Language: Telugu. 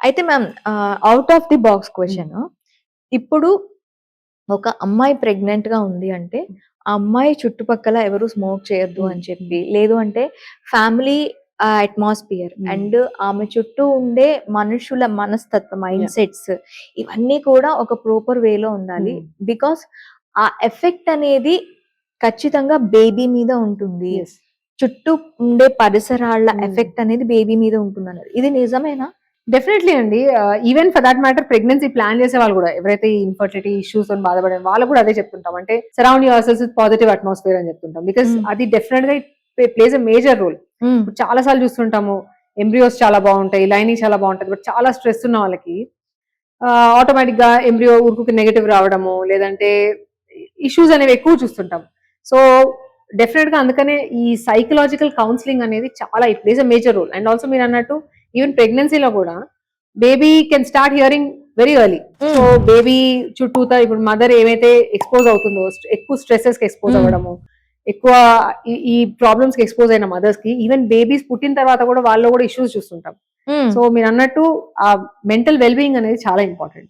అయితే ma'am out of the box question, ఇప్పుడు ఒక అమ్మాయి ప్రెగ్నెంట్ గా ఉంది అంటే ఆ అమ్మాయి చుట్టుపక్కల ఎవరు స్మోక్ చేయొద్దు అని చెప్పి, లేదు అంటే ఫ్యామిలీ అట్మాస్ఫియర్ అండ్ ఆమె చుట్టూ ఉండే మనుషుల మనస్తత్వం, మైండ్ సెట్స్, ఇవన్నీ కూడా ఒక ప్రాపర్ వేలో ఉండాలి. బికాస్ ఆ ఎఫెక్ట్ అనేది ఖచ్చితంగా బేబీ మీద ఉంటుంది. చుట్టూ ఉండే పరిసరాల ఎఫెక్ట్ అనేది బేబీ మీద ఉంటుంది అన్నారు. ఇది నిజమేనా? డెఫినెట్లీ అండి. Even for that matter pregnancy plan చేసే వాళ్ళు కూడా, ఎవరైతే ఇన్ఫర్టిలిటీ ఇష్యూస్ తో బాధపడే వాళ్ళకు కూడా అదే చెప్తుంటాం. అంటే surround your cells with positive atmosphere అని చెప్తుంటాం. బికాస్ అది డెఫినెట్ గా ప్లేస్ ఎ మేజర్ రోల్. చాలా సార్లు చూస్తుంటాము, ఎంబ్రియోస్ చాలా బాగుంటాయి, లైనింగ్ చాలా బాగుంటుంది, బట్ చాలా స్ట్రెస్ ఉన్న వాళ్ళకి ఆటోమేటిక్ గా ఎంబ్రియో ఊరుకు నెగటివ్ రావడము, లేదంటే ఇష్యూస్ అనేవి ఎక్కువ చూస్తుంటాం. సో డెఫినెట్ గా అందుకనే ఈ సైకలాజికల్ కౌన్సిలింగ్ అనేది చాలా it plays a major role. And also మీరు అన్నట్టు ఈవెన్ ప్రెగ్నెన్సీలో కూడా baby can start hearing very early. So baby చుట్టూతా ఇప్పుడు మదర్ ఏమైతే ఎక్స్పోజ్ అవుతుందో, ఎక్కువ స్ట్రెసెస్ కి ఎక్స్పోజ్ అవ్వడము, ఎక్కువ ఈ ప్రాబ్లమ్స్ కి ఎక్స్పోజ్ అయిన మదర్స్ కి ఈవెన్ బేబీస్ పుట్టిన తర్వాత కూడా వాళ్ళు కూడా ఇష్యూస్ చూస్తుంటాం. సో మీరు అన్నట్టు ఆ మెంటల్ వెల్ బీయింగ్ అనేది చాలా ఇంపార్టెంట్.